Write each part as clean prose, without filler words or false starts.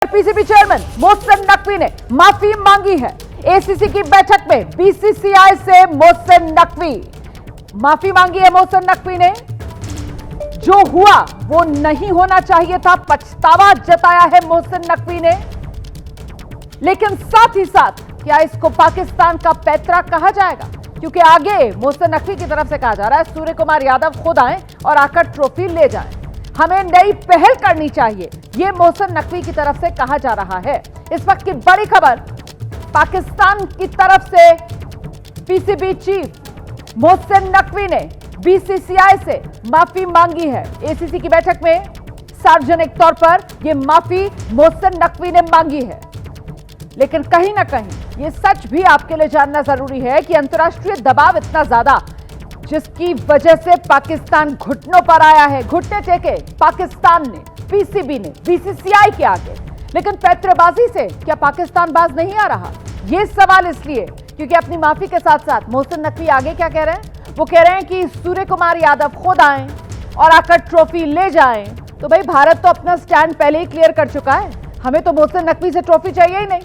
PCB chairman Mohsin Naqvi ने माफी मांगी है। एसीसी की बैठक में बीसीसीआई से मोहसिन नकवी माफी मांगी है। मोहसिन नकवी ने जो हुआ वो नहीं होना चाहिए था, पछतावा जताया है मोहसिन नकवी ने। लेकिन साथ ही साथ क्या इसको पाकिस्तान का पैतरा कहा जाएगा? क्योंकि आगे मोहसिन नकवी की तरफ से कहा जा रहा है सूर्य कुमार यादव खुद आए और आकर ट्रॉफी ले जाएं। हमें नई पहल करनी चाहिए, यह मोहसिन नकवी की तरफ से कहा जा रहा है। इस वक्त की बड़ी खबर, पाकिस्तान की तरफ से पीसीबी चीफ मोहसिन नकवी ने बीसीसीआई से माफी मांगी है। एसीसी की बैठक में सार्वजनिक तौर पर यह माफी मोहसिन नकवी ने मांगी है। लेकिन कहीं ना कहीं यह सच भी आपके लिए जानना जरूरी है कि अंतर्राष्ट्रीय दबाव इतना ज्यादा, जिसकी वजह से पाकिस्तान घुटनों पर आया है। घुटने टेके पाकिस्तान ने, पीसीबी ने बीसीसीआई के आगे। लेकिन पैतरेबाजी से क्या पाकिस्तान बाज नहीं आ रहा? यह सवाल इसलिए क्योंकि अपनी माफी के साथ साथ मोहसिन नकवी आगे क्या कह रहे हैं? वो कह रहे हैं कि सूर्य कुमार यादव खुद आए और आकर ट्रॉफी ले जाएं। तो भाई भारत तो अपना स्टैंड पहले ही क्लियर कर चुका है, हमें तो मोहसिन नकवी से ट्रॉफी चाहिए ही नहीं।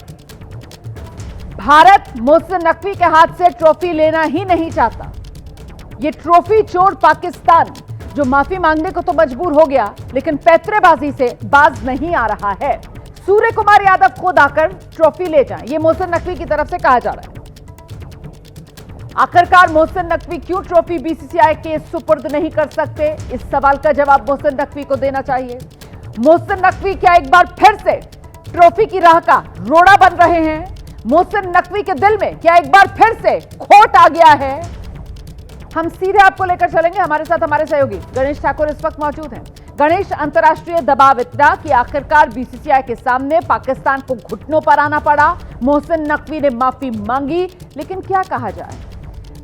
भारत मोहसिन नकवी के हाथ से ट्रॉफी लेना ही नहीं चाहता। ये ट्रॉफी चोर पाकिस्तान जो माफी मांगने को तो मजबूर हो गया, लेकिन पैतरेबाजी से बाज नहीं आ रहा है। सूर्य कुमार यादव खुद आकर ट्रॉफी ले जाएं, ये मोहसिन नकवी की तरफ से कहा जा रहा है। आखिरकार मोहसिन नकवी क्यों ट्रॉफी बीसीसीआई के सुपुर्द नहीं कर सकते? इस सवाल का जवाब मोहसिन नकवी को देना चाहिए। मोहसिन नकवी क्या एक बार फिर से ट्रॉफी की राह का रोड़ा बन रहे हैं? मोहसिन नकवी के दिल में क्या एक बार फिर से खोट आ गया है? हम सीधे आपको लेकर चलेंगे। हमारे साथ हमारे सहयोगी गणेश ठाकुर इस वक्त मौजूद हैं। गणेश, अंतर्राष्ट्रीय दबाव इतना कि आखिरकार बीसीसीआई के सामने पाकिस्तान को घुटनों पर आना पड़ा। मोहसिन नकवी ने माफी मांगी, लेकिन क्या कहा जाए?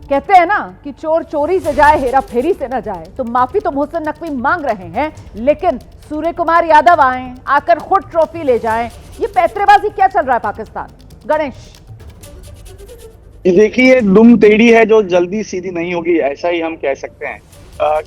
कहते हैं ना कि चोर चोरी से जाए, हेरा फेरी से न जाए। तो माफी तो मोहसिन नकवी मांग रहे हैं, लेकिन सूर्य कुमार यादव आए, आकर खुद ट्रॉफी ले जाएं। ये पैतरेबाजी क्या चल रहा है पाकिस्तान? गणेश देखिए, दुम टेढ़ी है जो जल्दी सीधी नहीं होगी, ऐसा ही हम कह सकते हैं।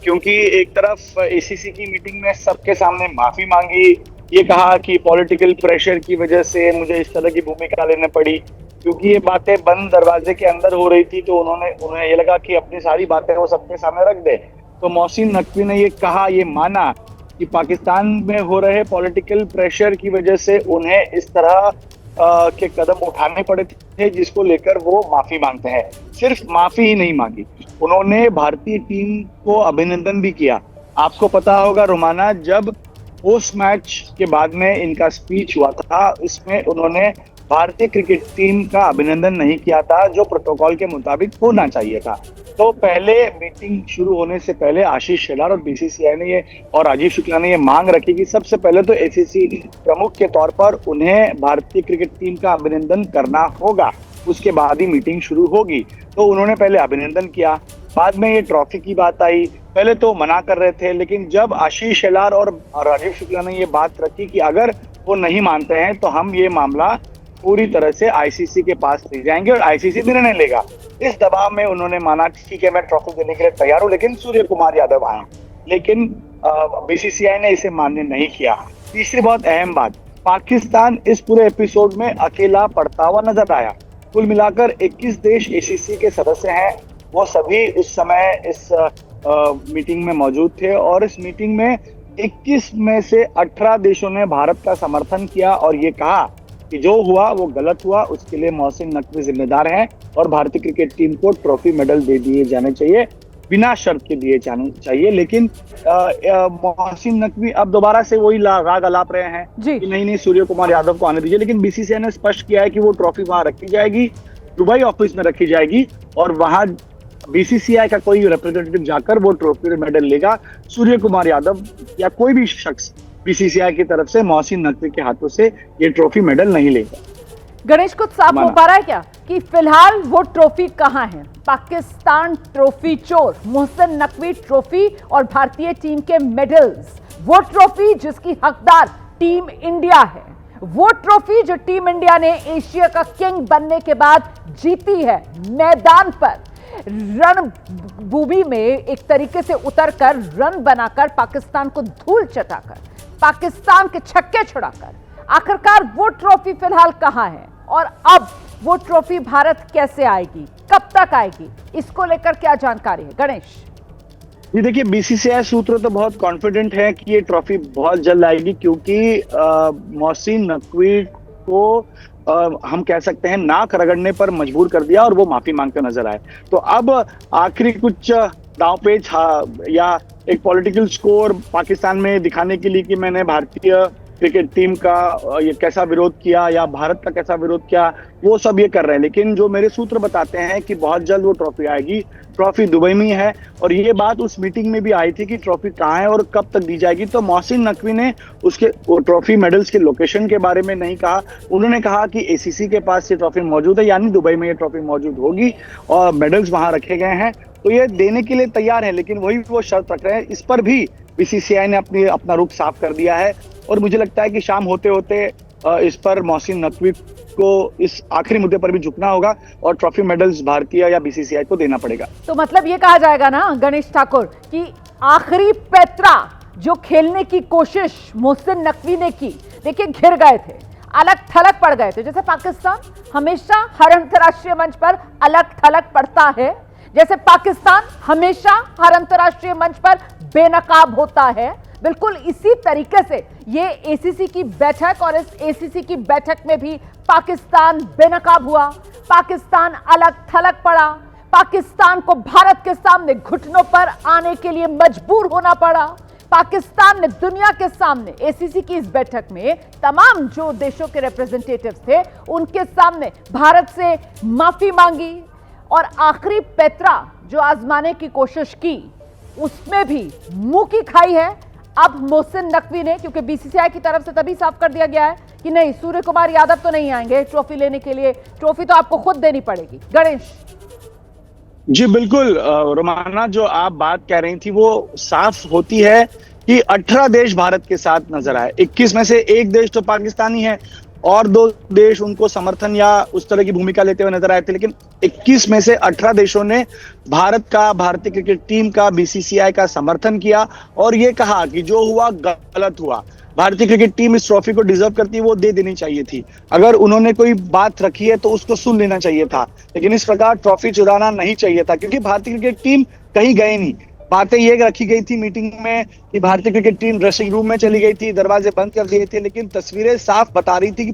क्योंकि एक तरफ एसीसी की मीटिंग में सबके सामने माफी मांगी, ये कहा कि पॉलिटिकल प्रेशर की वजह से मुझे इस तरह की भूमिका लेनी पड़ी, क्योंकि ये बातें बंद दरवाजे के अंदर हो रही थी। तो उन्हें ये लगा कि अपनी सारी बातें वो सबके सामने रख दे। तो मोहसिन नकवी ने ये कहा, ये माना कि पाकिस्तान में हो रहे पॉलिटिकल प्रेशर की वजह से उन्हें इस तरह के कदम उठाने पड़े थे, जिसको लेकर वो माफी मांगते हैं। सिर्फ माफी ही नहीं मांगी, उन्होंने भारतीय टीम को अभिनंदन भी किया। आपको पता होगा रोमाना, जब पोस्ट मैच के बाद में इनका स्पीच हुआ था, इसमें उन्होंने भारतीय क्रिकेट टीम का अभिनंदन नहीं किया था, जो प्रोटोकॉल के मुताबिक होना चाहिए था। तो पहले मीटिंग शुरू होने से पहले आशीष शेलार और बीसीसीआई ने और राजीव शुक्ला ने ये मांग रखी कि सबसे पहले तो एसीसी प्रमुख के तौर पर उन्हें भारतीय क्रिकेट टीम का अभिनंदन करना होगा, उसके बाद ही मीटिंग शुरू होगी। तो उन्होंने पहले अभिनंदन किया, बाद में ये ट्रॉफी की बात आई। पहले तो मना कर रहे थे, लेकिन जब आशीष शेलार और राजीव शुक्ला ने ये बात रखी कि अगर वो नहीं मानते हैं तो हम ये मामला पूरी तरह से आईसीसी के पास ले जाएंगे और आईसीसी निर्णय लेगा, इस दबाव में उन्होंने माना ठीक है, मैं ट्रॉफी देने के लिए तैयार हूं, लेकिन सूर्य कुमार यादव आए। लेकिन बीसीसीआई ने इसे मान्य नहीं किया। तीसरी बहुत अहम बात, पाकिस्तान इस पूरे एपिसोड में अकेला पड़ता हुआ नजर आया। कुल मिलाकर 21 देश एसीसी के सदस्य हैं, वो सभी उस समय इस मीटिंग में मौजूद थे और इस मीटिंग में 21 में से 18 देशों ने भारत का समर्थन किया और ये कहा कि जो हुआ वो गलत हुआ, उसके लिए मोहसिन नकवी जिम्मेदार हैं और भारतीय क्रिकेट टीम को ट्रॉफी मेडल दे दिए जाने चाहिए, बिना शर्त के दिए जाने चाहिए। लेकिन मोहसिन नकवी अब दोबारा से वही राग अलाप रहे हैं कि नहीं सूर्य कुमार यादव को आने दीजिए। लेकिन बीसीसीआई ने स्पष्ट किया है कि वो ट्रॉफी वहां रखी जाएगी, दुबई ऑफिस में रखी जाएगी और वहां बीसीसीआई का कोई रिप्रेजेंटेटिव जाकर वो ट्रॉफी मेडल लेगा। सूर्य कुमार यादव या कोई भी शख्स बीसीसीआई की तरफ से मोहसिन नकवी के हाथों से ये ट्रॉफी मेडल नहीं लेगा। गणेश, कुछ साफ हो पा रहा है क्या कि फिलहाल वो ट्रॉफी कहां है? पाकिस्तान ट्रॉफी चोर, मोहसिन नकवी ट्रॉफी और भारतीय टीम के मेडल्स। वो ट्रॉफी जिसकी हकदार टीम इंडिया है, वो ट्रॉफी जो टीम इंडिया ने एशिया का किंग बनने के बाद जीती है। मैदान पर रणभूमि में एक तरीके से उतरकर, रन बनाकर, पाकिस्तान को धूल चटाकर, पाकिस्तान के छक्के छुड़ाकर आखिरकार वो ट्रॉफी फिलहाल कहां है और अब वो ट्रॉफी भारत कैसे आएगी, कब तक आएगी, इसको लेकर क्या जानकारी है गणेश? जी देखिए, बीसीसीआई सूत्र तो बहुत कॉन्फिडेंट है कि ये ट्रॉफी बहुत जल्द आएगी, क्योंकि मोहसिन नकवी को हम कह सकते हैं नाक रगड़ने पर मजबूर कर दिया और वो माफी मांगते नजर आए। तो अब आखिरी कुछ दांवपेच या एक पॉलिटिकल स्कोर पाकिस्तान में दिखाने के लिए कि मैंने भारतीय क्रिकेट टीम का ये कैसा विरोध किया या भारत का कैसा विरोध किया, वो सब ये कर रहे हैं। लेकिन जो मेरे सूत्र बताते हैं कि बहुत जल्द वो ट्रॉफी आएगी। ट्रॉफी दुबई में है और ये बात उस मीटिंग में भी आई थी कि ट्रॉफी कहाँ है और कब तक दी जाएगी। तो मोहसिन नकवी ने उसके ट्रॉफी मेडल्स के लोकेशन के बारे में नहीं कहा। उन्होंने कहा कि एसीसी के पास ये ट्रॉफी मौजूद है, यानी दुबई में ये ट्रॉफी मौजूद होगी और मेडल्स वहां रखे गए हैं, तो ये देने के लिए तैयार है। लेकिन वही वो शर्त रख रहे हैं। इस पर भी बीसीसीआई ने अपना रुख साफ कर दिया है और मुझे लगता है कि शाम होते होते इस पर मोहसिन नकवी को इस आखिरी मुद्दे पर भी झुकना होगा और ट्रॉफी मेडल्स भारतीय या बीसीसीआई को देना पड़ेगा। तो मतलब ये कहा जाएगा ना गणेश ठाकुर कि आखिरी पैतरा जो खेलने की कोशिश मोहसिन नकवी ने की, देखिए घिर गए थे, अलग थलग पड़ गए थे। जैसे पाकिस्तान हमेशा हर अंतर्राष्ट्रीय मंच पर अलग थलग पड़ता है, जैसे पाकिस्तान हमेशा हर अंतर्राष्ट्रीय मंच पर बेनकाब होता है, बिल्कुल इसी तरीके से ये एसीसी की बैठक और इस एसीसी की बैठक में भी पाकिस्तान बेनकाब हुआ, पाकिस्तान अलग थलग पड़ा, पाकिस्तान को भारत के सामने घुटनों पर आने के लिए मजबूर होना पड़ा। पाकिस्तान ने दुनिया के सामने एसीसी की इस बैठक में तमाम जो देशों के रिप्रेजेंटेटिव्स थे उनके सामने भारत से माफी मांगी और आखिरी पैतरा जो आजमाने की कोशिश की उसमें भी मुंह की खाई है अब मोहसिन नकवी ने, क्योंकि बीसीसीआई की तरफ से तभी साफ कर दिया गया है कि नहीं, सूर्य कुमार यादव तो नहीं आएंगे ट्रॉफी लेने के लिए, ट्रॉफी तो आपको खुद देनी पड़ेगी। गणेश जी बिल्कुल रोमाना, जो आप बात कह रही थी वो साफ होती है कि 18 देश भारत के साथ नजर आए। 21 में से एक देश तो पाकिस्तानी है और 2 देश उनको समर्थन या उस तरह की भूमिका लेते हुए नजर आए थे। लेकिन 21 में से 18 देशों ने भारतीय क्रिकेट टीम का, बीसीसीआई का समर्थन किया और ये कहा कि जो हुआ गलत हुआ। भारतीय क्रिकेट टीम इस ट्रॉफी को डिजर्व करती है, वो दे देनी चाहिए थी। अगर उन्होंने कोई बात रखी है तो उसको सुन लेना चाहिए था, लेकिन इस प्रकार ट्रॉफी चुराना नहीं चाहिए था, क्योंकि भारतीय क्रिकेट टीम कहीं गई नहीं। बातें ये रखी गई थी मीटिंग में कि भारतीय क्रिकेट टीम ड्रेसिंग रूम में चली गई थी, दरवाजे बंद कर दिए थे, लेकिन तस्वीरें साफ बता रही थी कि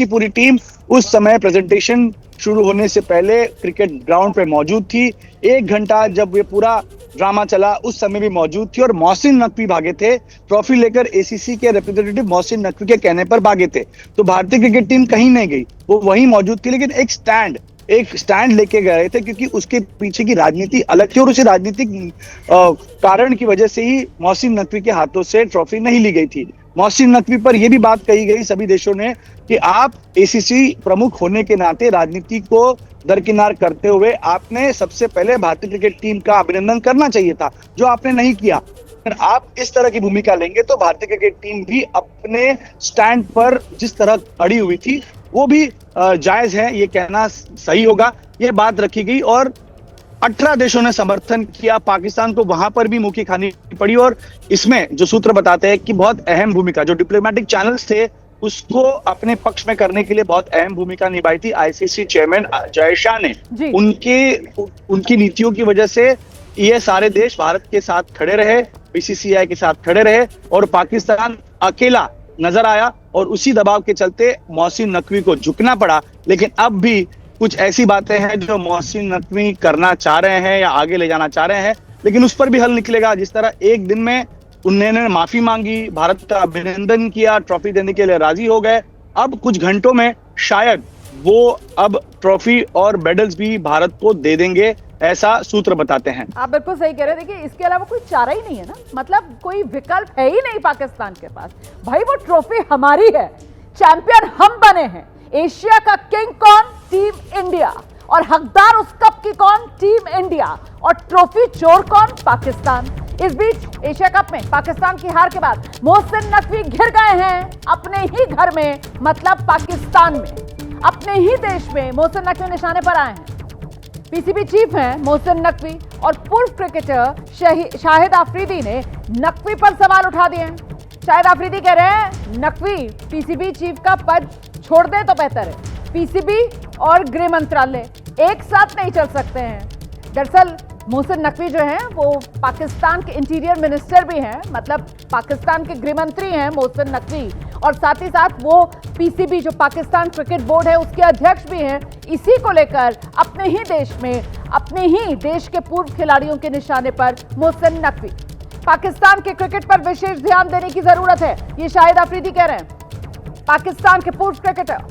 पूरी टीम उस समय प्रेजेंटेशन शुरू होने से पहले क्रिकेट ग्राउंड पे मौजूद थी। 1 घंटा जब ये पूरा ड्रामा चला उस समय भी मौजूद थी और मोहसिन नकवी भागे थे ट्रॉफी लेकर। एसीसी के रिप्रेजेंटेटिव मोहसिन नकवी के कहने पर भागे थे। तो भारतीय क्रिकेट टीम कहीं नहीं गई, वो वहीं मौजूद थी, लेकिन एक स्टैंड लेके गए थे, क्योंकि उसके पीछे की राजनीति अलग थी और उसी राजनीतिक कारण की वजह से ही मोहसिन नकवी के हाथों से ट्रॉफी नहीं ली गई थी। मोहसिन नकवी पर यह भी बात कही गई सभी देशों ने कि आप एसीसी प्रमुख होने के नाते राजनीति को दरकिनार करते हुए आपने सबसे पहले भारतीय क्रिकेट टीम का अभिनंदन करना चाहिए था, जो आपने नहीं किया। अगर आप इस तरह की भूमिका लेंगे तो भारतीय क्रिकेट टीम भी अपने स्टैंड पर जिस तरह अड़ी हुई थी वो भी जायज है, ये कहना सही होगा। ये बात रखी गई और 18 देशों ने समर्थन किया। पाकिस्तान को वहां पर भी मुंह की खानी पड़ी और इसमें जो सूत्र बताते हैं कि बहुत अहम भूमिका जो डिप्लोमेटिक चैनल्स थे उसको अपने पक्ष में करने के लिए बहुत अहम भूमिका निभाई थी आईसीसी चेयरमैन जय शाह ने। उनकी नीतियों की वजह से ये सारे देश भारत के साथ खड़े रहे, बीसीसीआई के साथ खड़े रहे और पाकिस्तान अकेला नजर आया और उसी दबाव के चलते मोहसिन नकवी को झुकना पड़ा। लेकिन अब भी कुछ ऐसी बातें हैं जो मोहसिन नकवी करना चाह रहे हैं या आगे ले जाना चाह रहे हैं, लेकिन उस पर भी हल निकलेगा। जिस तरह एक दिन में उन्होंने माफी मांगी, भारत का अभिनंदन किया, ट्रॉफी देने के लिए राजी हो गए, अब कुछ घंटों में शायद वो अब ट्रॉफी और मेडल्स भी भारत को दे देंगे, ऐसा सूत्र बताते हैं। आप बिल्कुल सही कह रहे हैं। देखिए इसके अलावा कोई चारा ही नहीं है ना, मतलब कोई विकल्प है ही नहीं पाकिस्तान के पास। भाई वो ट्रॉफी हमारी है, चैंपियन हम बने हैं। एशिया का किंग कौन? Team India. और हकदार उस कप की कौन? Team India. और ट्रॉफी चोर कौन? पाकिस्तान। इस बीच एशिया कप में पाकिस्तान की हार के बाद मोहसिन नकवी घिर गए हैं अपने ही घर में, मतलब पाकिस्तान में, अपने ही देश में मोहसिन नकवी निशाने पर आए हैं। पीसीबी चीफ हैं मोहसिन नकवी और पूर्व क्रिकेटर शाहिद आफरीदी ने नकवी पर सवाल उठा दिए हैं। शाहिद आफरीदी कह रहे हैं नकवी पीसीबी चीफ का पद छोड़ दे तो बेहतर है। पीसीबी और गृह मंत्रालय एक साथ नहीं चल सकते हैं। दरअसल मोहसिन नकवी जो हैं वो पाकिस्तान के इंटीरियर मिनिस्टर भी हैं, मतलब पाकिस्तान के गृह मंत्री हैं मोहसिन नकवी, और साथ ही साथ वो पीसीबी जो पाकिस्तान क्रिकेट बोर्ड है उसके अध्यक्ष भी हैं। इसी को लेकर अपने ही देश में अपने ही देश के पूर्व खिलाड़ियों के निशाने पर मोहसिन नकवी। पाकिस्तान के क्रिकेट पर विशेष ध्यान देने की जरूरत है, ये शाहिद आफरीदी कह रहे हैं। पाकिस्तान के पूर्व क्रिकेटर,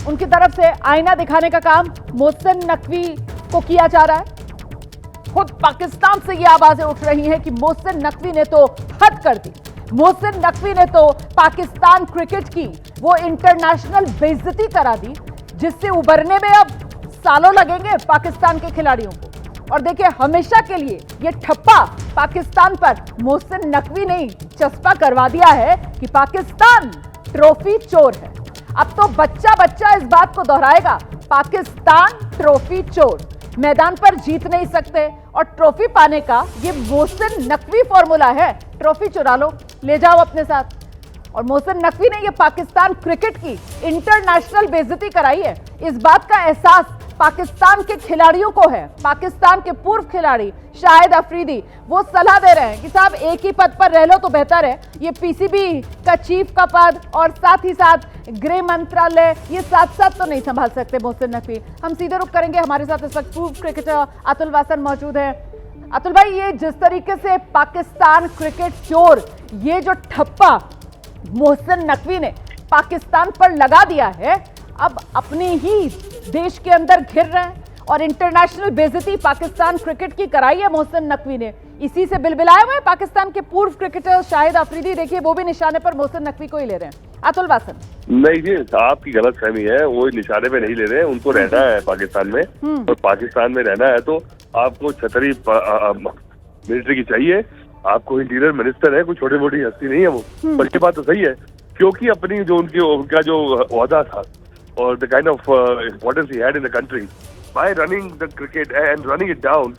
उनकी तरफ से आईना दिखाने का काम मोहसिन नकवी को किया जा रहा है। खुद पाकिस्तान से ये आवाजें उठ रही हैं कि मोहसिन नकवी ने तो हद कर दी, मोहसिन नकवी ने तो पाकिस्तान क्रिकेट की वो इंटरनेशनल बेइज्जती करा दी जिससे उबरने में अब सालों लगेंगे पाकिस्तान के खिलाड़ियों को। और देखिए, हमेशा के लिए ये ठप्पा पाकिस्तान पर मोहसिन नकवी ने चस्पा करवा दिया है कि पाकिस्तान ट्रॉफी चोर है। अब तो बच्चा बच्चा इस बात को दोहराएगा, पाकिस्तान ट्रॉफी चोर। मैदान पर जीत नहीं सकते और ट्रॉफी पाने का ये मोहसिन नकवी फॉर्मूला है, ट्रॉफी चुरा लो, ले जाओ अपने साथ। और मोहसिन नकवी ने ये पाकिस्तान क्रिकेट की इंटरनेशनल बेइज्जती कराई है। इस बात का एहसास पाकिस्तान के खिलाड़ियों को है। पाकिस्तान के पूर्व खिलाड़ी शाहिद अफरीदी वो सलाह दे रहे हैं कि साहब एक ही पद पर रह लो तो बेहतर है। ये पीसीबी का चीफ का पद और साथ ही साथ गृह मंत्रालय, ये साथ साथ तो नहीं संभाल सकते मोहसिन नकवी। हम सीधे रुख करेंगे, हमारे साथ इस वक्त पूर्व क्रिकेटर अतुल वासन मौजूद है। अतुल भाई, ये जिस तरीके से पाकिस्तान क्रिकेट चोर, ये जो ठप्पा मोहसिन नकवी ने पाकिस्तान पर लगा दिया है, अब अपने ही देश के अंदर घिर रहे हैं और इंटरनेशनल बेइज्जती पाकिस्तान क्रिकेट की कराई है मोहसिन नकवी ने। इसी से बिलबिलाए हुए पाकिस्तान के पूर्व क्रिकेटर शाहिद अफरीदी, देखिए वो भी निशाने पर मोहसिन नकवी को ही ले रहे हैं। अतुल वासन। नहीं जी, आपकी गलत फहमी है, वो निशाने पे नहीं ले रहे हैं, उनको रहना है पाकिस्तान में। और पाकिस्तान में रहना है तो आपको छतरी मिलिट्री की चाहिए, आपको इंटीरियर मिनिस्टर है, कोई छोटी मोटी हस्ती नहीं है वो। पर ये बात तो सही है, क्योंकि अपनी जो उनका जो ओहदा था और the kind of importance he had in the country bye running the cricket and running it down,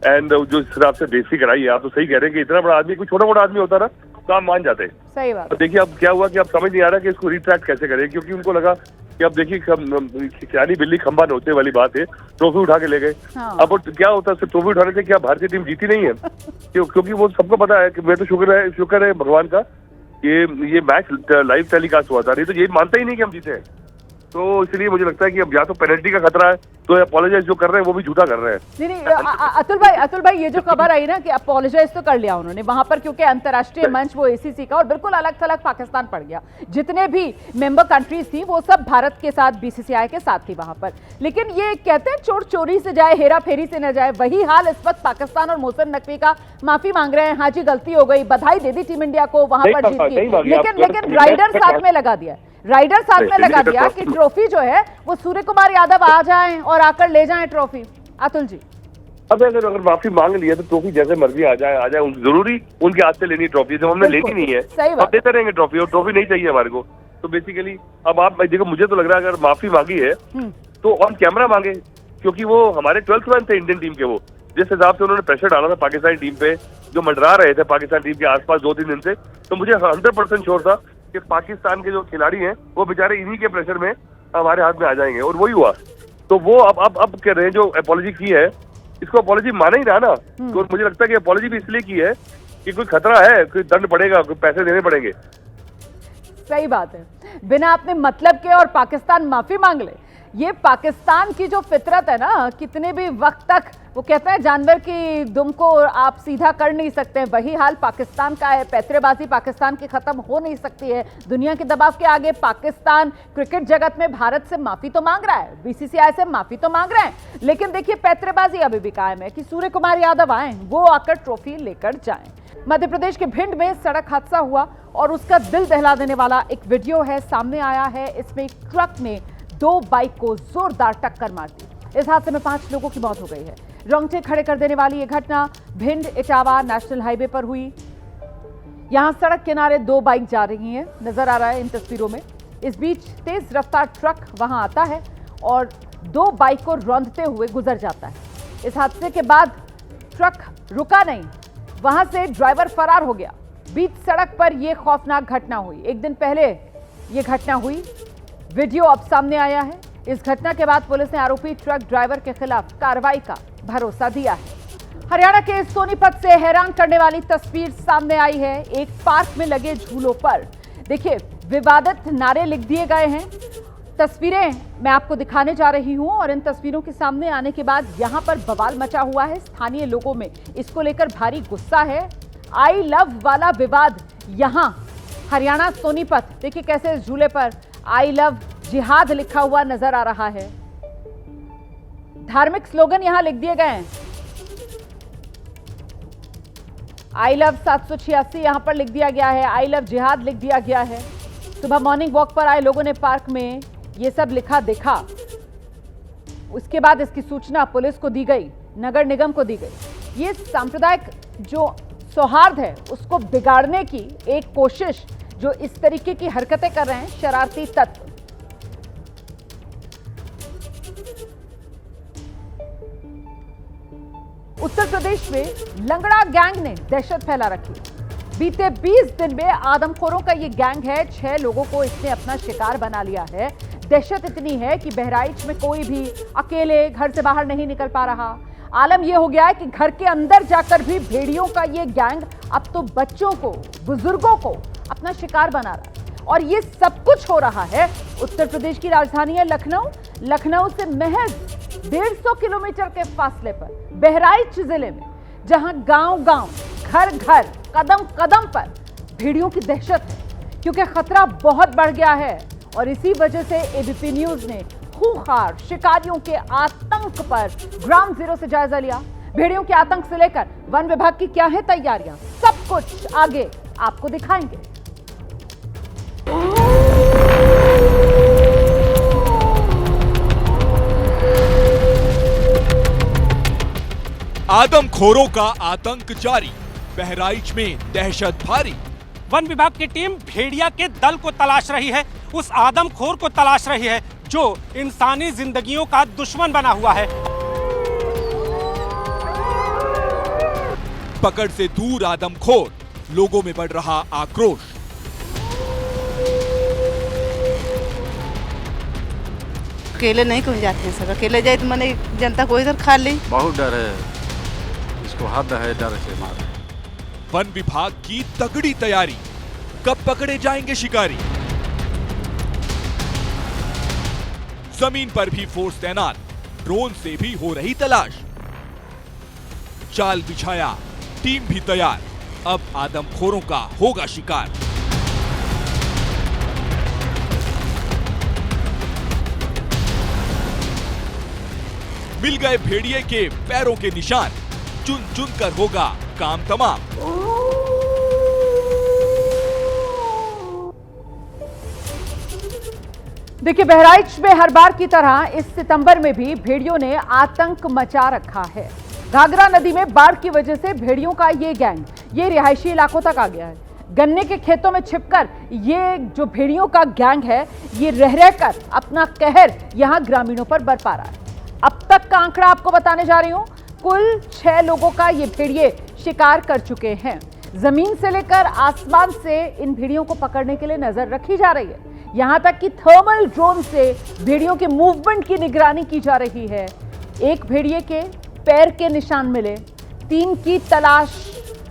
and जो इस हिसाब से बेइज्जती कराई है, आप तो सही कह रहे हैं कि इतना बड़ा आदमी, कोई छोटा मोटा आदमी होता ना तो आप मान जाते। सही बात। तो देखिए अब क्या हुआ कि अब समझ नहीं आ रहा कि इसको रिट्रैक्ट कैसे करें, क्योंकि उनको लगा कि अब देखिए खिलाड़ी बिल्ली खंबा नोचने वाली बात है, ट्रॉफी उठा के ले गए। हाँ। अब क्या होता है, ट्रॉफी उठाने से क्या भारतीय टीम जीती नहीं है? क्योंकि वो सबको पता है कि मैं तो शुक्र है भगवान का ये मैच लाइव टेलीकास्ट हुआ था, नहीं तो ये मानता ही नहीं कि हम जीते हैं। तो इसलिए मुझे लगता है कि अब या तो पेनल्टी का खतरा है, तो अपोलोजाइज जो कर रहे हैं वो भी झूठा कर रहे हैं। नहीं, अतुल भाई ये जो खबर आई ना कि अपोलोजाइज तो कर लिया उन्होंने वहां पर, क्योंकि अंतर्राष्ट्रीय मंच वो एसीसी का, और बिल्कुल अलग थलग पाकिस्तान पड़ गया। जितने भी मेंबर कंट्रीज थी वो सब भारत के साथ, बीसीसीआई के साथ थी वहां पर। लेकिन ये कहते हैं चोर चोरी से जाए, हेरा फेरी से न जाए, वही हाल इस वक्त पाकिस्तान और मोहसिन नकवी का। माफी मांग रहे हैं, हाँ जी गलती हो गई, बधाई दे दी टीम इंडिया को वहां पर जीत की, लेकिन राइडर साथ में लगा दिया, राइडर साथ में लगा दिया कि ट्रॉफी जो है वो सूर्य कुमार यादव आ जाएं और आकर ले जाएं ट्रॉफी। अतुल जी, अब अगर माफी मांग लिया तो ट्रॉफी जैसे मर्जी आ जाए जरूरी उनके हाथ से लेनी ट्रॉफी, जब हमने लेनी नहीं है अब देते रहेंगे ट्रॉफी, और ट्रॉफी नहीं चाहिए हमारे को। तो बेसिकली अब आप देखो, मुझे तो लग रहा है अगर माफी मांगी है तो ऑन कैमरा मांगे, क्योंकि वो हमारे 12th मैन थे इंडियन टीम के। वो जिस हिसाब से उन्होंने प्रेशर डाला था पाकिस्तानी टीम पे, जो मंडरा रहे थे पाकिस्तान टीम के आसपास 2-3 दिन से, तो मुझे 100% श्योर था कि पाकिस्तान के जो खिलाड़ी हैं वो बेचारे इन्हीं के प्रेशर में हमारे हाथ में आ जाएंगे, और वही हुआ। तो वो अब कह रहे हैं जो अपॉलॉजी की है, इसको अपॉलॉजी माना ही रहा ना। तो मुझे लगता है कि अपॉलॉजी भी इसलिए की है कि कोई खतरा है, कोई दंड पड़ेगा, कोई पैसे देने पड़ेंगे। सही बात है, बिना अपने मतलब के और पाकिस्तान माफी मांग ले। ये पाकिस्तान की जो फितरत है ना, कितने भी वक्त तक वो कहते हैं जानवर की दुम को आप सीधा कर नहीं सकते हैं, वही हाल पाकिस्तान का है। पैतरेबाजी पाकिस्तान की खत्म हो नहीं सकती है। दुनिया के दबाव के आगे पाकिस्तान क्रिकेट जगत में भारत से माफी तो मांग रहा है, बीसीसीआई से माफी तो मांग रहे हैं, लेकिन देखिए पैतरेबाजी अभी भी कायम है कि सूर्य कुमार यादव आए, वो आकर ट्रॉफी लेकर जाएं। मध्य प्रदेश के भिंड में सड़क हादसा हुआ और उसका दिल दहला देने वाला एक वीडियो है, सामने आया है। इसमें एक ट्रक ने 2 बाइक को जोरदार टक्कर मार दी। इस हादसे में 5 लोगों की मौत हो गई है। रोंगटे खड़े कर देने वाली यह घटना भिंड इटावा नेशनल हाईवे पर हुई। यहां सड़क किनारे 2 बाइक जा रही हैं, नजर आ रहा है इन तस्वीरों में। इस बीच तेज रफ्तार ट्रक वहां आता है और 2 बाइक को रौंदते हुए गुजर जाता है। इस हादसे के बाद ट्रक रुका नहीं, वहां से ड्राइवर फरार हो गया। बीच सड़क पर यह खौफनाक घटना हुई। एक दिन पहले यह घटना हुई, वीडियो अब सामने आया है। इस घटना के बाद पुलिस ने आरोपी ट्रक ड्राइवर के खिलाफ कार्रवाई का भरोसा दिया है। हरियाणा के सोनीपत से हैरान करने वाली तस्वीर सामने आई है। एक पार्क में लगे झूलों पर देखिए विवादित नारे लिख दिए गए हैं। तस्वीरें मैं आपको दिखाने जा रही हूं और इन तस्वीरों के सामने आने के बाद यहां पर बवाल मचा हुआ है। स्थानीय लोगों में इसको लेकर भारी गुस्सा है। आई लव वाला विवाद यहां हरियाणा सोनीपत, देखिए कैसे इस झूले पर आई लव जिहाद लिखा हुआ नजर आ रहा है। धार्मिक स्लोगन यहां लिख दिए गए हैं। आई लव 786 यहां पर लिख दिया गया है, आई लव जिहाद लिख दिया गया है। सुबह मॉर्निंग वॉक पर आए लोगों ने पार्क में ये सब लिखा देखा। उसके बाद इसकी सूचना पुलिस को दी गई, नगर निगम को दी गई। ये सांप्रदायिक जो सौहार्द है उसको बिगाड़ने की एक कोशिश जो इस तरीके की हरकतें कर रहे हैं शरारती तत्व। उत्तर प्रदेश में लंगड़ा गैंग ने दहशत फैला रखी। बीते 20 दिन में आदमखोरों का ये गैंग है। 6 लोगों को इसने अपना शिकार बना लिया है। दहशत इतनी है कि बहराइच में कोई भी अकेले घर से बाहर नहीं निकल पा रहा। आलम यह हो गया है कि घर के अंदर जाकर भी भेड़ियों का ये गैंग अब तो बच्चों को, बुजुर्गों को अपना शिकार बना रहा है। और ये सब कुछ हो रहा है उत्तर प्रदेश की राजधानी है लखनऊ। लखनऊ से महज 150 किलोमीटर के फासले पर बहराइच जिले में, जहां गांव-गांव, घर-घर, कदम-कदम पर भेड़ियों की दहशत है, क्योंकि खतरा बहुत बढ़ गया है। और इसी वजह से एबीपी न्यूज ने खूंखार शिकारियों के आतंक पर ग्राउंड जीरो से जायजा लिया। भेड़ियों के आतंक से लेकर वन विभाग की क्या है तैयारियां, सब कुछ आगे आपको दिखाएंगे। आदमखोरों का आतंक जारी, बहराइच में दहशत भारी। वन विभाग की टीम भेड़िया के दल को तलाश रही है, उस आदमखोर को तलाश रही है जो इंसानी जिंदगियों का दुश्मन बना हुआ है। पकड़ से दूर आदमखोर, लोगों में बढ़ रहा आक्रोश। अकेले नहीं कहीं जाते हैं सब, अकेले जाए तो मैंने जनता को इधर खा ली। बहुत डर है, इसको हद है डर से मारे। वन विभाग की तगड़ी तैयारी, कब पकड़े जाएंगे शिकारी। जमीन पर भी फोर्स तैनात, ड्रोन से भी हो रही तलाश। जाल बिछाया, टीम भी तैयार, अब आदमखोरों का होगा शिकार। मिल गए भेड़िए के पैरों के निशान, चुन चुन कर होगा काम तमाम। देखिए बहराइच में हर बार की तरह इस सितंबर में भी भेड़ियों ने आतंक मचा रखा है। घाघरा नदी में बाढ़ की वजह से भेड़ियों का ये गैंग ये रिहायशी इलाकों तक आ गया है। गन्ने के खेतों में छिपकर ये जो भेड़ियों का गैंग है ये रह रहकर अपना कहर यहां ग्रामीणों पर बरपा रहा है। अब तक का आंकड़ा आपको बताने जा रही हूं, कुल 6 लोगों का ये भेड़िए शिकार कर चुके हैं। जमीन से लेकर आसमान से इन भेड़ियों को पकड़ने के लिए नजर रखी जा रही है। यहां तक कि थर्मल ड्रोन से भेड़ियों के मूवमेंट की निगरानी की जा रही है। एक भेड़िए के पैर के निशान मिले, 3 की तलाश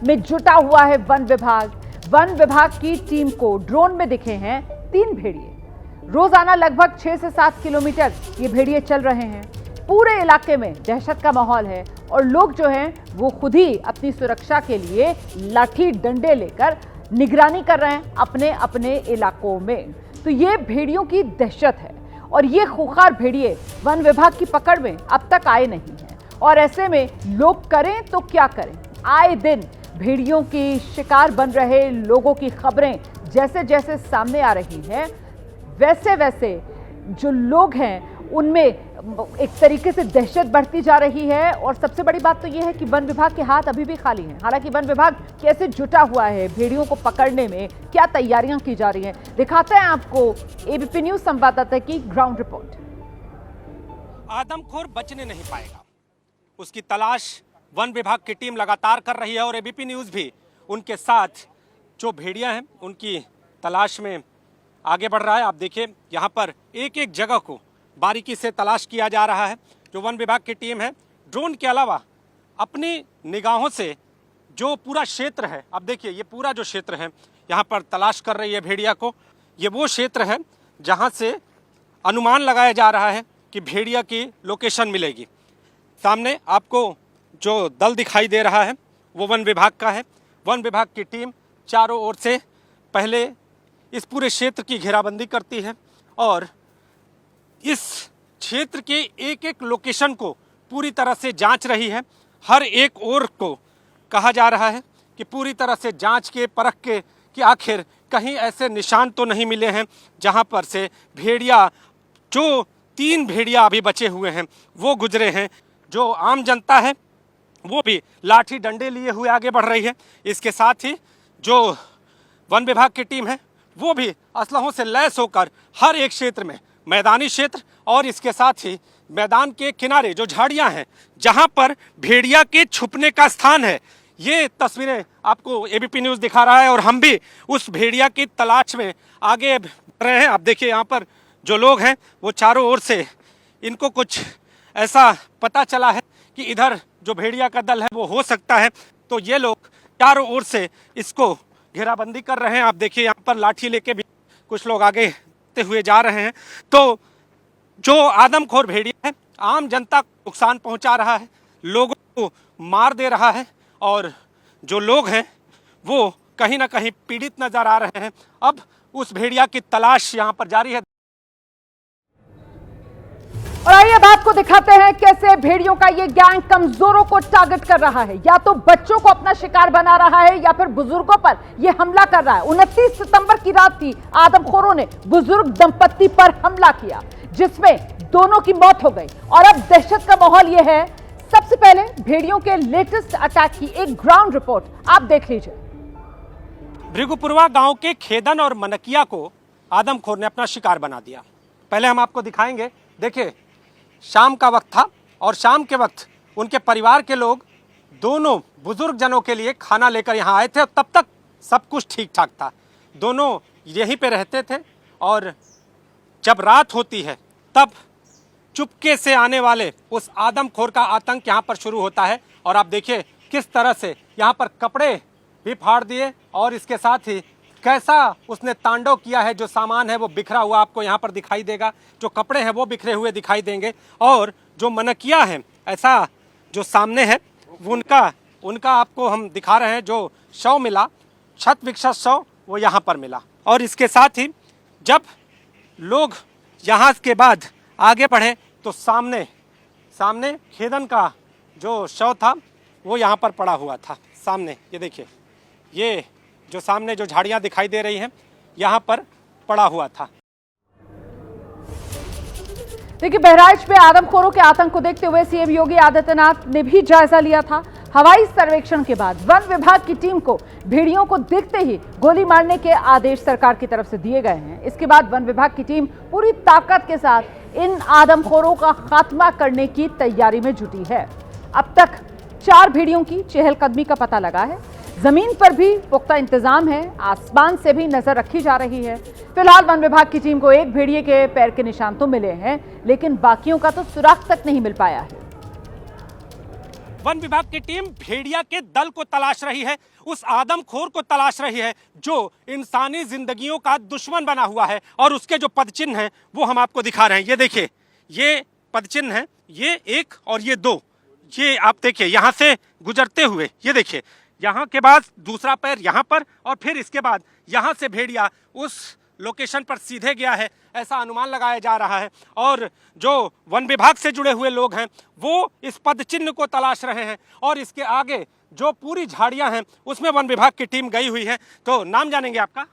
में जुटा हुआ है वन विभाग। वन विभाग की टीम को ड्रोन में दिखे हैं 3 भेड़िए। रोजाना लगभग 6 से 7 किलोमीटर ये भेड़िए चल रहे हैं। पूरे इलाके में दहशत का माहौल है और लोग जो हैं वो खुद ही अपनी सुरक्षा के लिए लाठी डंडे लेकर निगरानी कर रहे हैं अपने अपने इलाकों में। तो ये भेड़ियों की दहशत है और ये खूंखार भेड़िए वन विभाग की पकड़ में अब तक आए नहीं हैं। और ऐसे में लोग करें तो क्या करें, आए दिन भेड़ियों की शिकार बन रहे लोगों की खबरें जैसे जैसे सामने आ रही हैं, वैसे वैसे जो लोग हैं उनमें एक तरीके से दहशत बढ़ती जा रही है। और सबसे बड़ी बात तो यह है कि वन विभाग के हाथ अभी भी खाली हैं। हालांकि वन विभाग कैसे जुटा हुआ है भेड़ियों को पकड़ने में, क्या तैयारियां की जा रही हैं, दिखाते हैं आपको एबीपी न्यूज संवाददाता की ग्राउंड रिपोर्ट। आदमखोर बचने नहीं पाएगा, उसकी तलाश वन विभाग की टीम लगातार कर रही है और एबीपी न्यूज भी उनके साथ जो भेड़िया हैं उनकी तलाश में आगे बढ़ रहा है। आप देखिए यहाँ पर एक एक जगह को बारीकी से तलाश किया जा रहा है। जो वन विभाग की टीम है ड्रोन के अलावा अपनी निगाहों से जो पूरा क्षेत्र है, अब देखिए ये पूरा जो क्षेत्र है यहाँ पर तलाश कर रही है भेड़िया को। ये वो क्षेत्र है जहाँ से अनुमान लगाया जा रहा है कि भेड़िया की लोकेशन मिलेगी। सामने आपको जो दल दिखाई दे रहा है वो वन विभाग का है। वन विभाग की टीम चारों ओर से पहले इस पूरे क्षेत्र की घेराबंदी करती है और इस क्षेत्र के एक एक लोकेशन को पूरी तरह से जांच रही है। हर एक ओर को कहा जा रहा है कि पूरी तरह से जांच के परख के कि आखिर कहीं ऐसे निशान तो नहीं मिले हैं जहां पर से भेड़िया, जो 3 भेड़िया अभी बचे हुए हैं वो गुजरे हैं। जो आम जनता है वो भी लाठी डंडे लिए हुए आगे बढ़ रही है। इसके साथ ही जो वन विभाग की टीम है वो भी असलहों से लैस होकर हर एक क्षेत्र में, मैदानी क्षेत्र और इसके साथ ही मैदान के किनारे जो झाड़ियां हैं जहां पर भेड़िया के छुपने का स्थान है, ये तस्वीरें आपको एबीपी न्यूज़ दिखा रहा है और हम भी उस भेड़िया की तलाश में आगे बढ़ रहे हैं। आप देखिए यहाँ पर जो लोग हैं वो चारों ओर से, इनको कुछ ऐसा पता चला है कि इधर जो भेड़िया का दल है वो हो सकता है, तो ये लोग चारों ओर से इसको घेराबंदी कर रहे हैं। आप देखिए यहाँ पर लाठी लेके भी कुछ लोग आगे हुए जा रहे हैं। तो जो आदमखोर भेड़िया है आम जनता को नुकसान पहुंचा रहा है, लोगों को मार दे रहा है और जो लोग हैं वो कहीं ना कहीं पीड़ित नजर आ रहे हैं। अब उस भेड़िया की तलाश यहाँ पर जारी है। और आइए अब आपको दिखाते हैं कैसे भेड़ियों का ये गैंग कमजोरों को टारगेट कर रहा है। या तो बच्चों को अपना शिकार बना रहा है या फिर बुजुर्गों पर ये हमला कर रहा है। 29 सितंबर की रात थी, आदमखोरों ने बुजुर्ग दंपत्ति पर हमला किया जिसमें दोनों की मौत हो गई और अब दहशत का माहौल ये है। सबसे पहले भेड़ियों के लेटेस्ट अटैक की एक ग्राउंड रिपोर्ट आप देख लीजिए। भृगुपुरवा गांव के खेदन और मनकिया को आदमखोर ने अपना शिकार बना दिया। पहले हम आपको दिखाएंगे। देखिए शाम का वक्त था और शाम के वक्त उनके परिवार के लोग दोनों बुजुर्ग जनों के लिए खाना लेकर यहाँ आए थे और तब तक सब कुछ ठीक ठाक था। दोनों यहीं पे रहते थे और जब रात होती है तब चुपके से आने वाले उस आदमखोर का आतंक यहाँ पर शुरू होता है। और आप देखिए किस तरह से यहाँ पर कपड़े भी फाड़ दिए और इसके साथ ही कैसा उसने तांडव किया है। जो सामान है वो बिखरा हुआ आपको यहाँ पर दिखाई देगा, जो कपड़े हैं वो बिखरे हुए दिखाई देंगे और जो मनकिया है ऐसा जो सामने है उनका आपको हम दिखा रहे हैं। जो शव मिला, छत विक्षत शव, वो यहाँ पर मिला। और इसके साथ ही जब लोग यहाँ के बाद आगे बढ़े तो सामने खेदन का जो शव था वो यहाँ पर पड़ा हुआ था। सामने ये देखिए, ये जो सामने जो झाड़ियाँ दिखाई दे रही हैं यहाँ पर पड़ा हुआ था। देखिए बहराइच में आदमखोरों के आतंक को देखते हुए सीएम योगी आदित्यनाथ ने भी जायजा लिया था। हवाई सर्वेक्षण के बाद वन विभाग की टीम को भेड़ियों को देखते ही गोली मारने के आदेश सरकार की तरफ से दिए गए हैं। इसके बाद वन विभाग की टीम पूरी ताकत के साथ इन आदमखोरों का खात्मा करने की तैयारी में जुटी है। अब तक 4 भेड़ियों की चहलकदमी का पता लगा है। जमीन पर भी पुख्ता इंतजाम है, आसमान से भी नजर रखी जा रही है। फिलहाल वन विभाग की टीम को एक भेड़िए के पैर के निशान तो मिले हैं लेकिन बाकियों का तो सुराग तक नहीं मिल पाया है। वन विभाग की टीम भेड़िया के दल को तलाश रही है, उस आदमखोर को तलाश रही है जो इंसानी जिंदगियों का दुश्मन बना हुआ है। और उसके जो पदचिन्ह हैं वो हम आपको दिखा रहे हैं। ये देखिए, ये पदचिन्ह हैं, ये 1 और ये 2। ये आप देखिए यहाँ से गुजरते हुए, ये देखिए यहाँ के बाद दूसरा पैर यहाँ पर और फिर इसके बाद यहाँ से भेड़िया उस लोकेशन पर सीधे गया है, ऐसा अनुमान लगाया जा रहा है। और जो वन विभाग से जुड़े हुए लोग हैं वो इस पदचिन्ह को तलाश रहे हैं और इसके आगे जो पूरी झाड़ियां हैं उसमें वन विभाग की टीम गई हुई है। तो नाम जानेंगे आपका?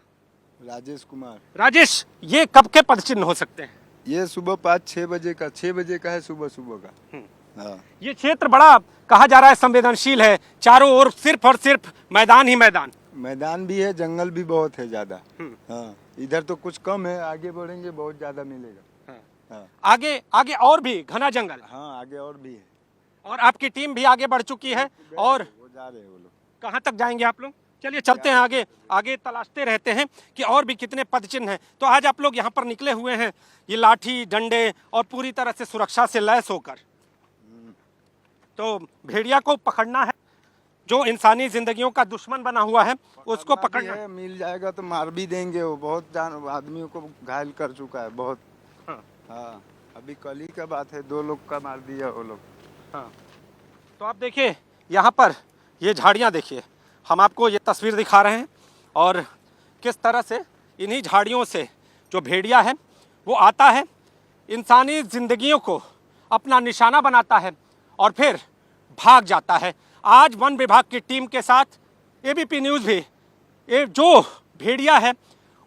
राजेश कुमार। राजेश, ये कब के पदचिन्ह हो सकते हैं? ये सुबह 5-6 बजे का, 6 बजे का है, सुबह का। हाँ। ये क्षेत्र बड़ा कहा जा रहा है संवेदनशील है, चारों ओर सिर्फ और सिर्फ मैदान ही मैदान भी है, जंगल भी बहुत है ज्यादा। हाँ, इधर तो कुछ कम है, आगे बढ़ेंगे बहुत ज्यादा मिलेगा। हाँ। आगे और भी घना जंगल। हाँ, आगे और भी है। और आपकी टीम भी आगे बढ़ चुकी है और वो जा रहे हैं वो लोग। कहाँ तक जाएंगे आप लोग? चलिए चलते हैं आगे, आगे तलाशते रहते हैं कि और भी कितने पद चिन्ह हैं। तो आज आप लोग यहाँ पर निकले हुए हैं, ये लाठी डंडे और पूरी तरह से सुरक्षा से लैस होकर, तो भेड़िया को पकड़ना है, जो इंसानी जिंदगियों का दुश्मन बना हुआ है उसको पकड़ना है। मिल जाएगा तो मार भी देंगे, वो बहुत आदमियों को घायल कर चुका है बहुत। हाँ अभी कल ही का बात है, 2 लोग का मार दिया वो लोग। हाँ तो आप देखिए यहाँ पर ये झाड़ियाँ देखिए, हम आपको ये तस्वीर दिखा रहे हैं और किस तरह से इन्हीं झाड़ियों से जो भेड़िया है वो आता है, इंसानी जिंदगियों को अपना निशाना बनाता है और फिर भाग जाता है। आज वन विभाग की टीम के साथ एबीपी न्यूज़ भी ये जो भेड़िया है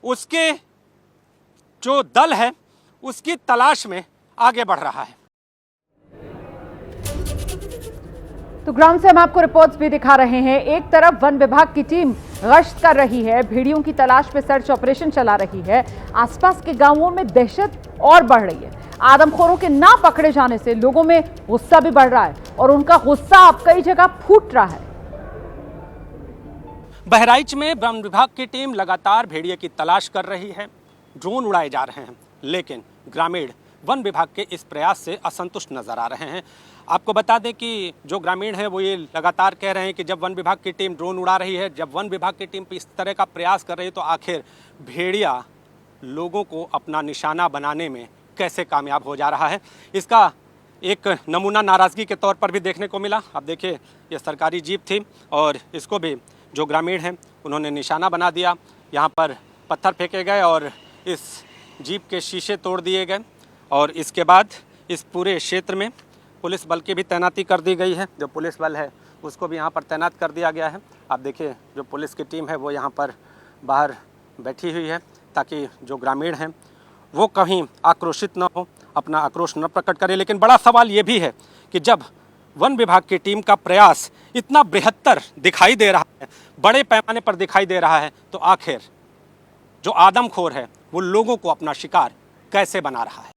उसके जो दल है उसकी तलाश में आगे बढ़ रहा है। तो ग्राउंड से हम आपको रिपोर्ट्स भी दिखा रहे हैं। एक तरफ वन विभाग की टीम गश्त कर रही है, भेड़ियों की तलाश में सर्च ऑपरेशन चला रही है। आसपास के गांवों में दहशत और बढ़ रही है। आदमखोरों के ना पकड़े जाने से लोगों में गुस्सा भी बढ़ रहा है और उनका गुस्सा अब कई जगह फूट रहा है। बहराइच में वन विभाग की टीम लगातार भेड़िए की तलाश कर रही है, ड्रोन उड़ाए जा रहे हैं, लेकिन ग्रामीण वन विभाग के इस प्रयास से असंतुष्ट नजर आ रहे हैं। आपको बता दें कि जो ग्रामीण हैं वो ये लगातार कह रहे हैं कि जब वन विभाग की टीम ड्रोन उड़ा रही है, जब वन विभाग की टीम इस तरह का प्रयास कर रही है, तो आखिर भेड़िया लोगों को अपना निशाना बनाने में कैसे कामयाब हो जा रहा है। इसका एक नमूना नाराज़गी के तौर पर भी देखने को मिला। अब देखिए ये सरकारी जीप थी और इसको भी जो ग्रामीण हैं उन्होंने निशाना बना दिया। यहाँ पर पत्थर फेंके गए और इस जीप के शीशे तोड़ दिए गए और इसके बाद इस पूरे क्षेत्र में पुलिस बल की भी तैनाती कर दी गई है। जो पुलिस बल है उसको भी यहाँ पर तैनात कर दिया गया है। आप देखिए जो पुलिस की टीम है वो यहाँ पर बाहर बैठी हुई है ताकि जो ग्रामीण हैं वो कहीं आक्रोशित न हो, अपना आक्रोश न प्रकट करें। लेकिन बड़ा सवाल ये भी है कि जब वन विभाग की टीम का प्रयास इतना बृहत्तर दिखाई दे रहा है, बड़े पैमाने पर दिखाई दे रहा है, तो आखिर जो आदमखोर है वो लोगों को अपना शिकार कैसे बना रहा है।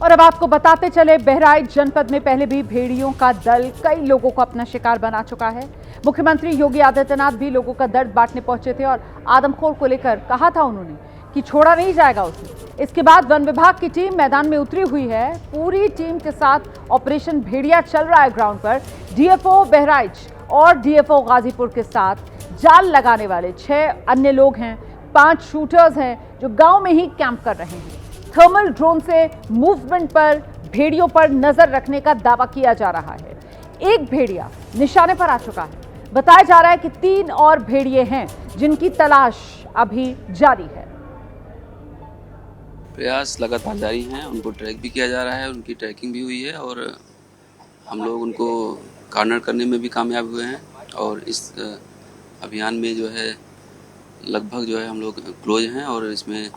और अब आपको बताते चले, बहराइच जनपद में पहले भी भेड़ियों का दल कई लोगों को अपना शिकार बना चुका है। मुख्यमंत्री योगी आदित्यनाथ भी लोगों का दर्द बांटने पहुंचे थे और आदमखोर को लेकर कहा था उन्होंने कि छोड़ा नहीं जाएगा उसे। इसके बाद वन विभाग की टीम मैदान में उतरी हुई है। पूरी टीम के साथ ऑपरेशन भेड़िया चल रहा है ग्राउंड पर। डीएफओ बहराइच और डीएफओ गाजीपुर के साथ जाल लगाने वाले 6 अन्य लोग हैं, 5 शूटर्स हैं जो गांव में ही कैंप कर रहे हैं। थर्मल ड्रोन से मूवमेंट पर भेड़ियों पर नजर रखने का दावा किया जा रहा है। एक भेड़िया निशाने पर आ चुका है। बताया जा रहा है कि 3 और भेड़िए हैं जिनकी तलाश अभी जारी है। प्रयास लगातार जारी हैं, उनको ट्रैक भी किया जा रहा है, उनकी ट्रैकिंग भी हुई है और हम लोग उनको कॉर्नर करने में भी कामयाब हुए हैं। और इस अभियान में जो है लगभग जो है हम लोग क्लोज हैं और इसमें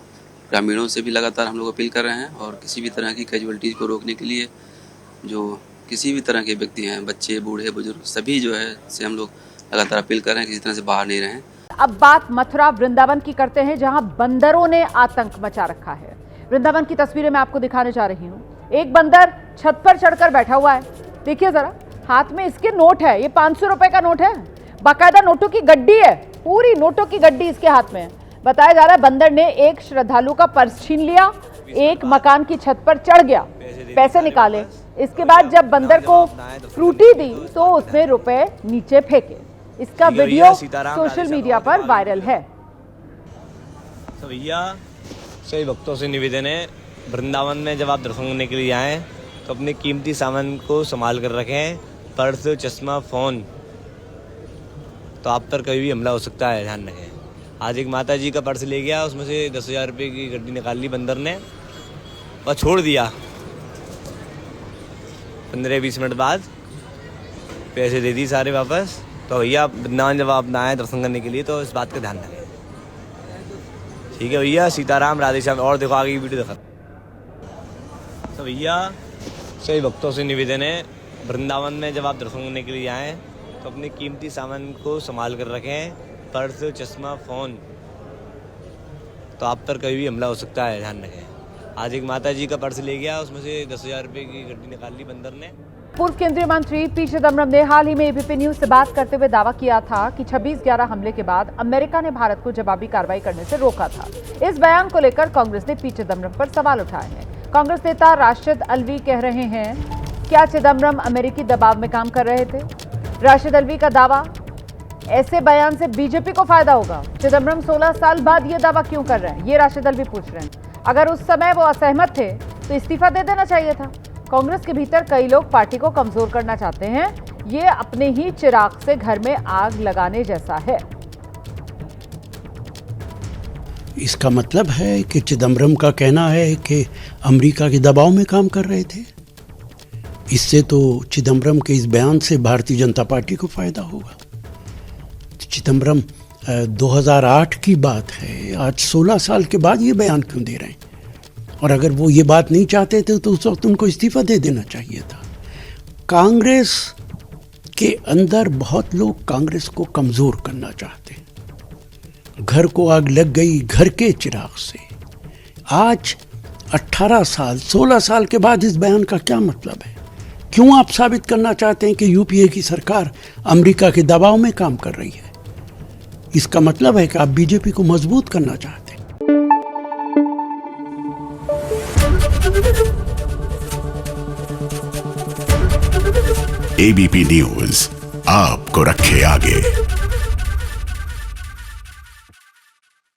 ग्रामीणों से भी लगातार हम लोग अपील कर रहे हैं और किसी भी तरह की कैजुअलिटीज़ को रोकने के लिए जो किसी भी तरह के व्यक्ति हैं, बच्चे बूढ़े बुजुर्ग सभी जो है से हम लोग लगातार अपील कर रहे हैं किसी तरह से बाहर नहीं रहें। अब बात मथुरा वृंदावन की करते हैं जहां बंदरों ने आतंक मचा रखा है। वृंदावन की तस्वीरें मैं आपको दिखाने जा रही हूं। एक बंदर छत पर चढ़कर बैठा हुआ है, देखिए जरा, हाथ में इसके नोट है, ये 500 रुपए का नोट है, बाकायदा नोटों की गड्डी है, पूरी नोटों की गड्डी इसके हाथ में है। बताया जा रहा है बंदर ने एक श्रद्धालु का पर्स छीन लिया, एक मकान की छत पर चढ़ गया, पैसे निकाले। इसके बाद जब बंदर को फ्रूटी दी तो उसने रुपए नीचे फेंके। इसका वीडियो सोशल मीडिया पर वायरल है। तो भैया सभी भक्तों से निवेदन है, वृंदावन में जब आप दर्शन करने के लिए आएँ तो अपने कीमती सामान को संभाल कर रखें। पर्स, चश्मा, फ़ोन, तो आप पर कभी भी हमला हो सकता है, ध्यान रखें। आज एक माता जी का पर्स ले गया, उसमें से 10,000 रुपये की गड्डी निकाल ली बंदर ने और छोड़ दिया। 15-20 मिनट बाद पैसे दे दी सारे वापस। तो भैया वृंदावन जब आप आए दर्शन करने के लिए तो इस बात का ध्यान रखें, ठीक है भैया। सीताराम, राधे श्याम। और देखो आगे की वीडियो देखा। तो भैया सभी भक्तों से निवेदन है, वृंदावन में जब आप दर्शन करने के लिए आएँ तो अपने कीमती सामान को संभाल कर रखें। पर्स, चश्मा, फ़ोन, तो आप पर कभी भी हमला हो सकता है, ध्यान रखें। आज एक माता जी का पर्स ले गया, उसमें से 10,000 रुपये की गड्डी निकाल ली बंदर ने। पूर्व केंद्रीय मंत्री पी चिदम्बरम ने हाल ही में एबीपी न्यूज से बात करते हुए दावा किया था कि 26/11 हमले के बाद अमेरिका ने भारत को जवाबी कार्रवाई करने से रोका था। इस बयान को लेकर कांग्रेस ने पी चिदम्बरम पर सवाल उठाए हैं। कांग्रेस नेता राशिद अलवी कह रहे हैं, क्या चिदम्बरम अमेरिकी दबाव में काम कर रहे थे? राशिद अलवी का दावा, ऐसे बयान से बीजेपी को फायदा होगा। चिदम्बरम 16 साल बाद ये दावा क्यों कर रहे हैं, ये राशिद अलवी पूछ रहे हैं। अगर उस समय वो असहमत थे तो इस्तीफा दे देना चाहिए था। कांग्रेस के भीतर कई लोग पार्टी को कमजोर करना चाहते हैं। ये अपने ही चिराग से घर में आग लगाने जैसा है। इसका मतलब है कि चिदम्बरम का कहना है कि अमेरिका के दबाव में काम कर रहे थे। इससे तो चिदम्बरम के इस बयान से भारतीय जनता पार्टी को फायदा होगा। चिदम्बरम 2008 की बात है, आज 16 साल के बाद ये बयान क्यों दे रहे हैं? और अगर वो ये बात नहीं चाहते थे तो उस वक्त उनको इस्तीफा दे देना चाहिए था। कांग्रेस के अंदर बहुत लोग कांग्रेस को कमजोर करना चाहते हैं। घर को आग लग गई घर के चिराग से। आज 18 साल 16 साल के बाद इस बयान का क्या मतलब है? क्यों आप साबित करना चाहते हैं कि यूपीए की सरकार अमेरिका के दबाव में काम कर रही है? इसका मतलब है कि आप बीजेपी को मजबूत करना चाहते हैं। एबीपी न्यूज आपको रखे आगे।